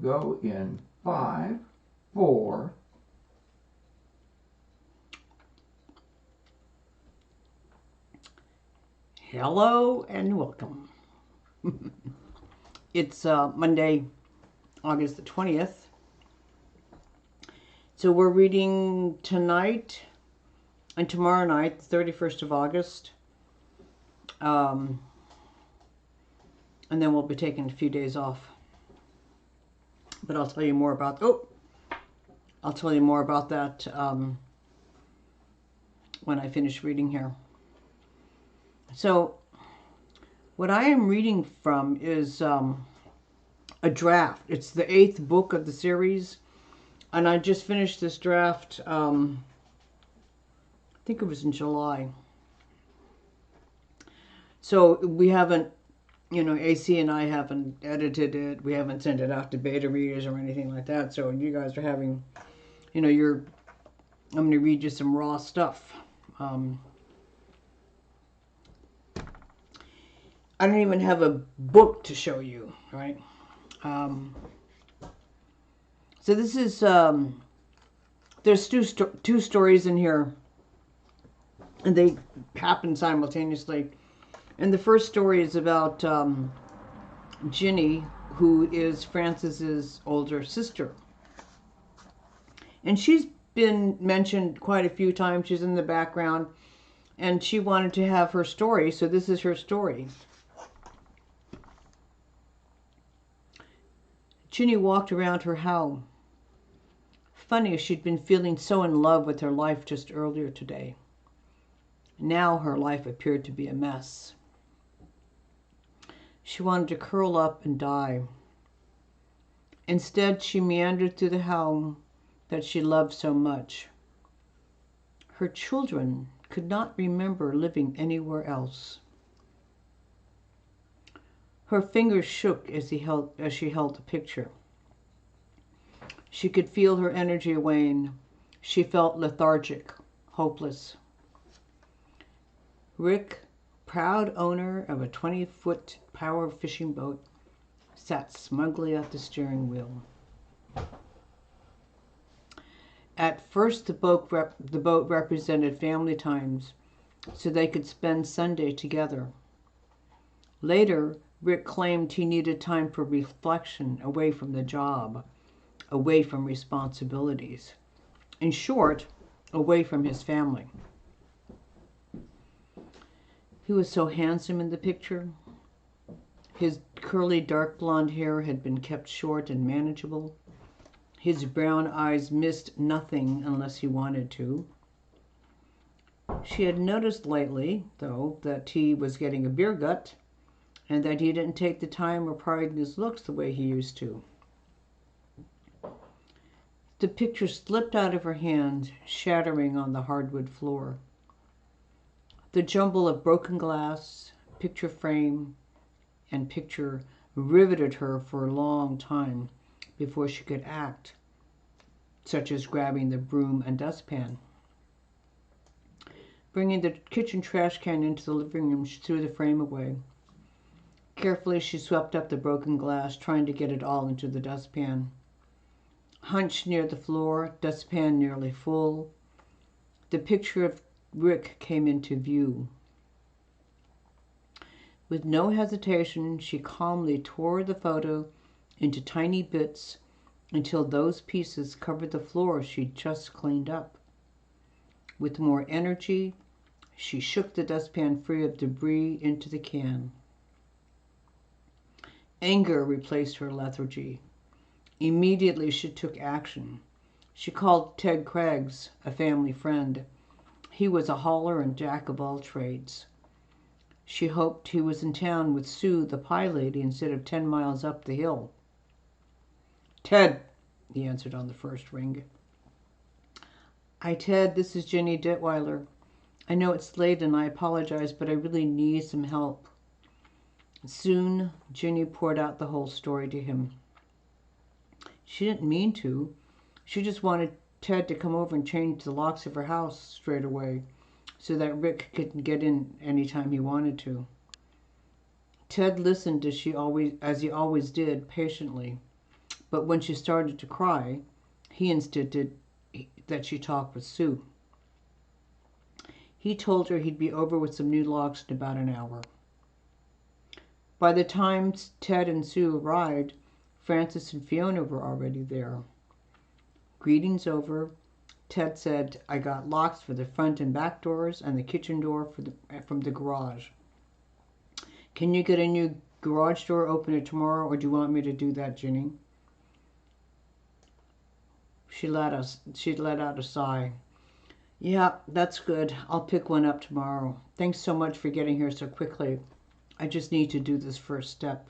go in 5, 4. Hello and welcome. It's Monday, August the 20th. So we're reading tonight and tomorrow night, the 31st of August. And then we'll be taking a few days off. But I'll tell you more about that when I finish reading here. So what I am reading from is a draft. It's the 8th book of the series. And I just finished this draft, I think it was in July. So we haven't, AC and I haven't edited it. We haven't sent it out to beta readers or anything like that. So you guys are having, I'm going to read you some raw stuff. I don't even have a book to show you, right? So this is, there's two stories in here, and they happen simultaneously. And the first story is about Ginny, who is Francis's older sister. And she's been mentioned quite a few times. She's in the background, and she wanted to have her story, so this is her story. Ginny walked around her house. Funny, she'd been feeling so in love with her life just earlier today. Now her life appeared to be a mess. She wanted to curl up and die. Instead, she meandered through the home that she loved so much. Her children could not remember living anywhere else. Her fingers shook as she held the picture. She could feel her energy wane. She felt lethargic, hopeless. Rick, proud owner of a 20-foot power fishing boat, sat smugly at the steering wheel. At first, the boat represented family times, so they could spend Sunday together. Later, Rick claimed he needed time for reflection away from the job, away from responsibilities. In short, away from his family. He was so handsome in the picture. His curly dark blonde hair had been kept short and manageable. His brown eyes missed nothing unless he wanted to. She had noticed lately, though, that he was getting a beer gut and that he didn't take the time or pride in his looks the way he used to. The picture slipped out of her hand, shattering on the hardwood floor. The jumble of broken glass, picture frame, and picture riveted her for a long time before she could act, such as grabbing the broom and dustpan. Bringing the kitchen trash can into the living room, she threw the frame away. Carefully, she swept up the broken glass, trying to get it all into the dustpan. Hunched near the floor, dustpan nearly full, the picture of Rick came into view. With no hesitation, she calmly tore the photo into tiny bits until those pieces covered the floor she'd just cleaned up. With more energy, she shook the dustpan free of debris into the can. Anger replaced her lethargy. Immediately, she took action. She called Ted Craigs, a family friend. He was a hauler and jack of all trades. She hoped he was in town with Sue, the pie lady, instead of 10 miles up the hill. "Ted," he answered on the first ring. "Hi, Ted. This is Jenny Detweiler. I know it's late and I apologize, but I really need some help." Soon, Jenny poured out the whole story to him. She didn't mean to. She just wanted Ted to come over and change the locks of her house straight away so that Rick could get in anytime he wanted to. Ted listened as he always did, patiently, But when she started to cry, he insisted that she talk with Sue. He told her he'd be over with some new logs in about an hour. By the time Ted and Sue arrived, Frances and Fiona were already there. Greetings over, Ted said, I got locks for the front and back doors and the kitchen door from the garage. Can you get a new garage door opener tomorrow, or do you want me to do that, Ginny? She let out a sigh. Yeah, that's good. I'll pick one up tomorrow. Thanks so much for getting here so quickly. I just need to do this first step.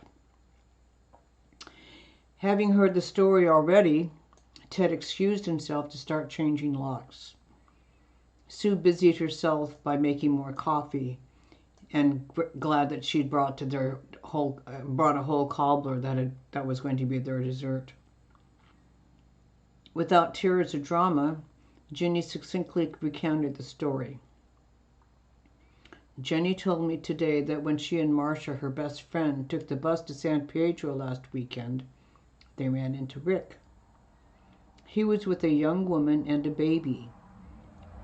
Having heard the story already, Ted excused himself to start changing locks. Sue busied herself by making more coffee, and glad that she'd brought a whole cobbler that was going to be their dessert. Without tears or drama, Jenny succinctly recounted the story. Jenny told me today that when she and Marcia, her best friend, took the bus to San Pedro last weekend, they ran into Rick. He was with a young woman and a baby.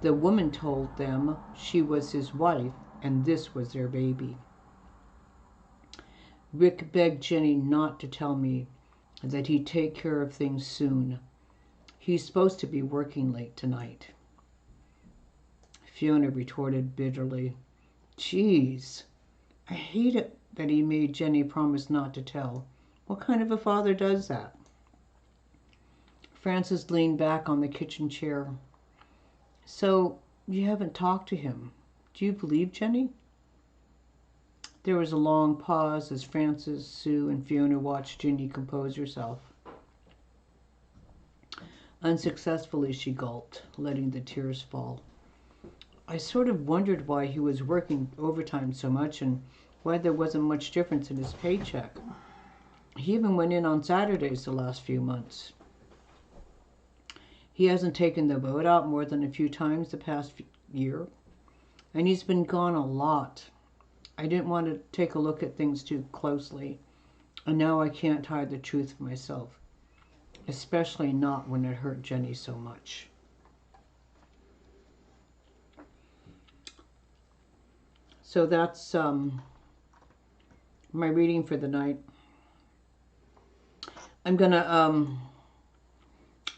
The woman told them she was his wife, and this was their baby. Rick begged Jenny not to tell me, that he'd take care of things soon. He's supposed to be working late tonight. Fiona retorted bitterly, Geez, I hate it that he made Jenny promise not to tell. What kind of a father does that? Frances leaned back on the kitchen chair. So, you haven't talked to him. Do you believe Jenny? There was a long pause as Frances, Sue, and Fiona watched Jenny compose herself. Unsuccessfully, she gulped, letting the tears fall. I sort of wondered why he was working overtime so much and why there wasn't much difference in his paycheck. He even went in on Saturdays the last few months. He hasn't taken the boat out more than a few times the past year, and he's been gone a lot. I didn't want to take a look at things too closely, and now I can't hide the truth from myself, especially not when it hurt Jenny so much. So that's my reading for the night. I'm going to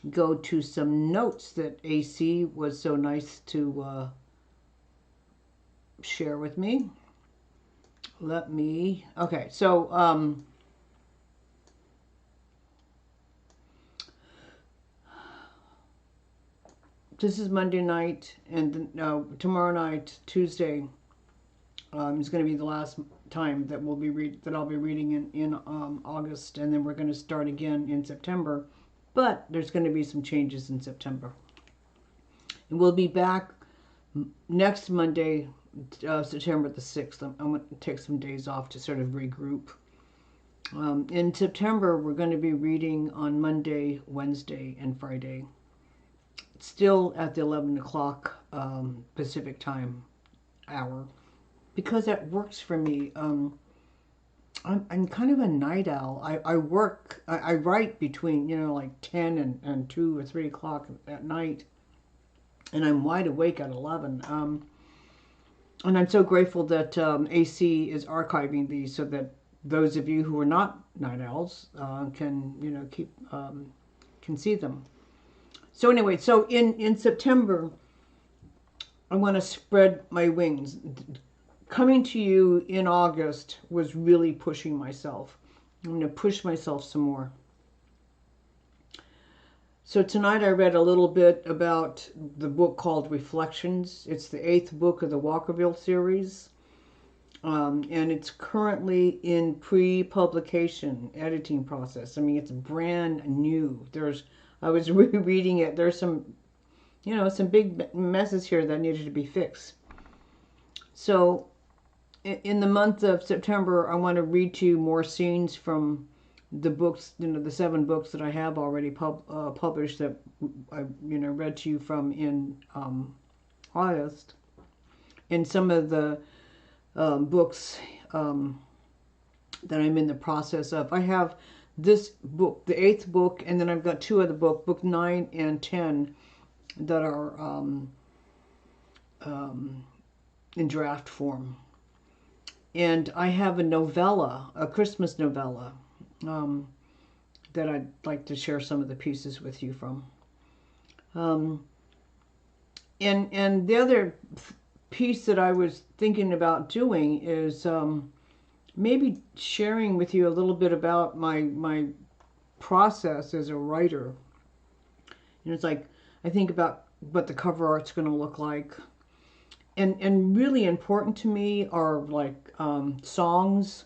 go to some notes that AC was so nice to share with me. Okay, so this is Monday night, and tomorrow night, Tuesday, is going to be the last time that I'll be reading in August, and then we're going to start again in September. But there's going to be some changes in September, and we'll be back next Monday, September the 6th. I'm going to take some days off to sort of regroup. In September, we're going to be reading on Monday, Wednesday, and Friday. Still at the 11 o'clock Pacific time hour, because that works for me. I'm kind of a night owl. I write between, like 10 and 2 or 3 o'clock at night, and I'm wide awake at 11. And I'm so grateful that AC is archiving these so that those of you who are not night owls can see them. So anyway, so in September, I want to spread my wings. Coming to you in August was really pushing myself. I'm going to push myself some more. So tonight I read a little bit about the book called Reflections. It's the 8th book of the Walkerville series. And it's currently in pre-publication editing process. I mean, it's brand new. I was rereading it. There's some big messes here that needed to be fixed. So in the month of September, I want to read to you more scenes from the books, the 7 books that I have already published that I read to you from in August. And some of the books that I'm in the process of. I have this book, the 8th book, and then I've got 2 other books, book 9 and 10, that are in draft form. And I have a novella, a Christmas novella, that I'd like to share some of the pieces with you from. And the other piece that I was thinking about doing is maybe sharing with you a little bit about my process as a writer. It's like I think about what the cover art's going to look like. And really important to me are like songs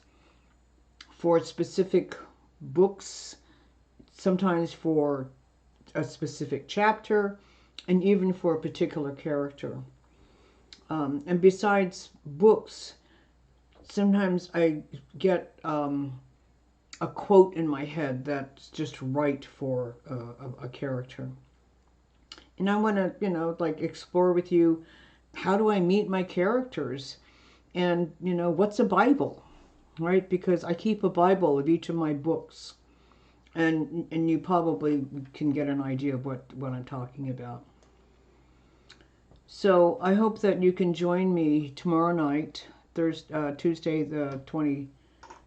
for specific books, sometimes for a specific chapter, and even for a particular character. And besides books, sometimes I get a quote in my head that's just right for a character. And I want to, like explore with you, how do I meet my characters? And, what's a Bible, right? Because I keep a Bible of each of my books. And you probably can get an idea of what I'm talking about. So I hope that you can join me tomorrow night, Tuesday the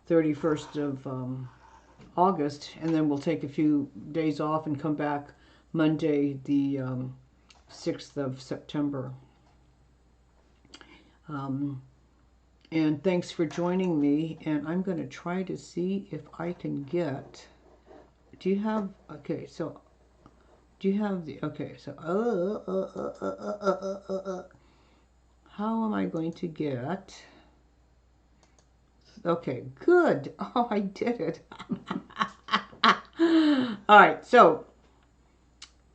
31st of August, and then we'll take a few days off and come back Monday the 6th of September. And thanks for joining me, and I'm going to try to see if I can get... Do you have... Okay, so... Do you have the... Okay, so... How am I going to get... Okay, good. Oh, I did it. All right, so...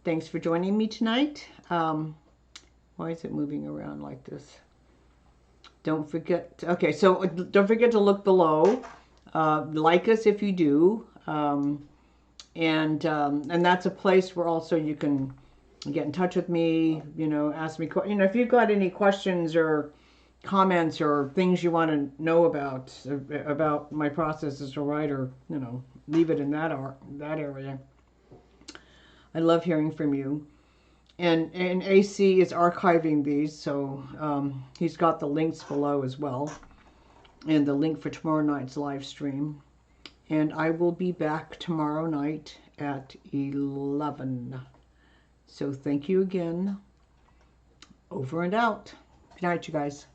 Thanks for joining me tonight. Why is it moving around like this? Don't forget... Okay, so don't forget to look below. Like us if you do. And that's a place where also you can get in touch with me, ask me, if you've got any questions or comments or things you want to know about my process as a writer, leave it in that area. I love hearing from you. And AC is archiving these, so he's got the links below as well, and the link for tomorrow night's live stream. And I will be back tomorrow night at 11. So thank you again. Over and out. Good night, you guys.